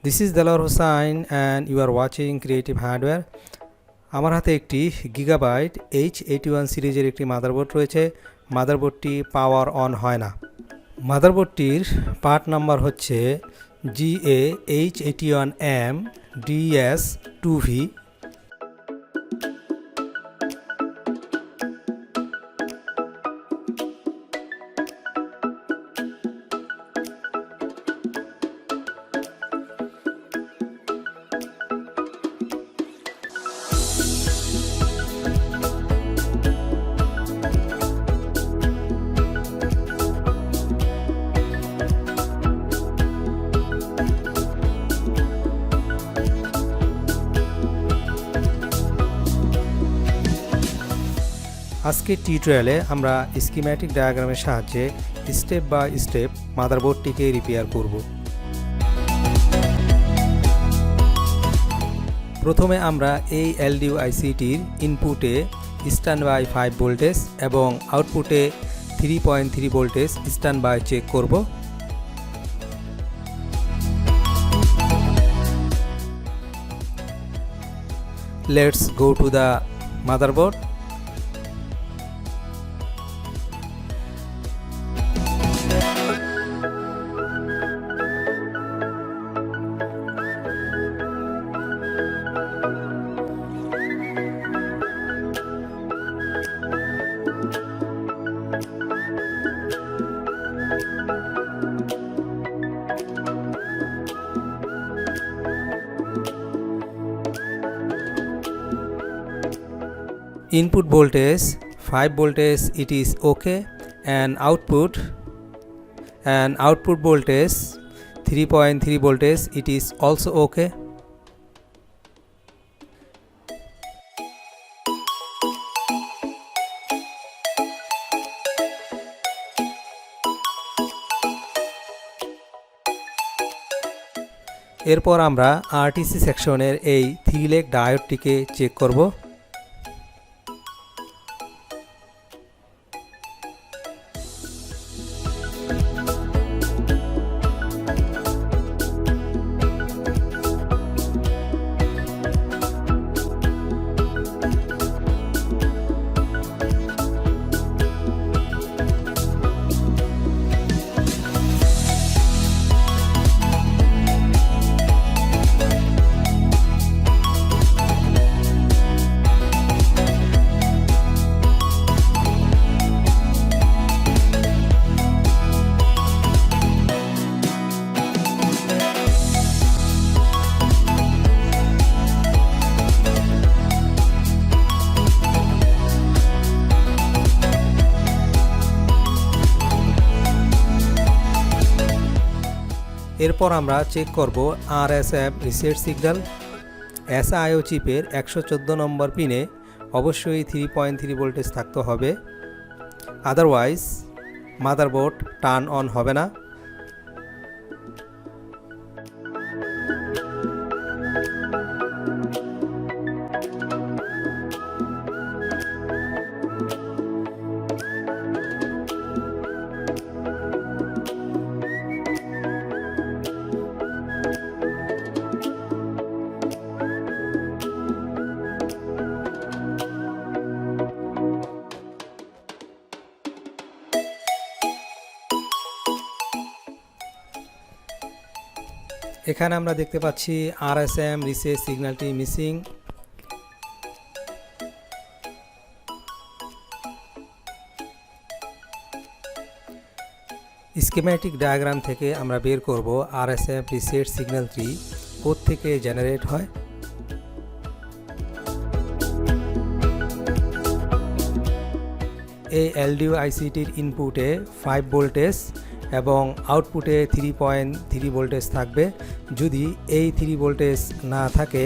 This is Dalal Hussain and you are watching Creative Hardware. আমার হাতে একটি GIGABYTE H81 সিরিজের একটি মাদারবোর্ড রয়েছে। মাদারবোর্ডটি পাওয়ার অন হয় না। মাদারবোর্ডটির পার্ট নাম্বার হচ্ছে GA H81M DS2V। আজকের টিউটোরিয়ালে আমরা স্কিম্যাটিক ডায়াগ্রামের সাহায্যে স্টেপ বাই স্টেপ মাদারবোর্ডটিকে রিপেয়ার করব। প্রথমে আমরা এই এলডিও আইসিটির ইনপুটে স্ট্যান্ডবাই 5 ভোল্টেজ এবং আউটপুটে 3.3 ভোল্টেজ স্ট্যান্ডবাই চেক করব। Let's go to the motherboard. Input voltage 5 voltage, it is okay, and output voltage 3.3 voltage, it is also okay. এরপর আমরা RTC সেকশনের এই 3 লেগ ডায়োডটিকে চেক করব। এরপর আমরা চেক করব RSF রিসেট সিগন্যাল। SIO চিপের 114 নম্বর পিনে অবশ্যই 3.3 ভোল্টেজ থাকতে হবে, আদারওয়াইজ মাদারবোর্ড টার্ন অন হবে না। এখানে আমরা দেখতে পাচ্ছি RSM রিসেট সিগন্যালটি মিসিং। স্কিম্যাটিক ডায়াগ্রাম থেকে আমরা বের করব RSM রিসেট সিগন্যালটি কোথা থেকে জেনারেট হয়। এই এলডিও আইসিটির ইনপুটে 5 ভোল্টেজ এবং আউটপুটে 3.3 ভোল্টেজ থাকবে। যদি এই 3 ভোল্টেজ না থাকে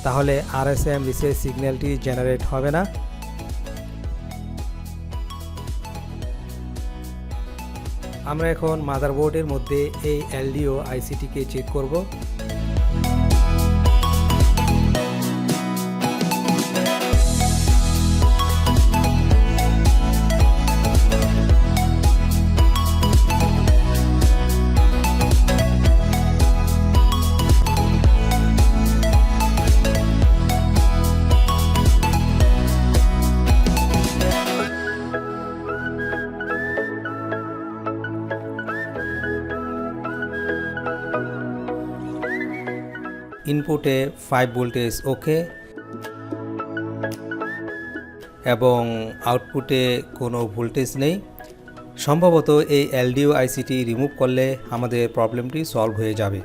তাহলে RSM রিসেট সিগন্যালটি জেনারেট হবে না। আমরা এখন মাদারবোর্ডের মধ্যে এই এলডিও আইসিটিকে চেক করব। ইনপুটে 5 ভোল্টেজ ওকে এবং আউটপুটে কোনো ভোল্টেজ নেই। সম্ভবত এই এলডিও আইসিটি রিমুভ করলে আমাদের প্রবলেমটি সলভ হয়ে যাবে।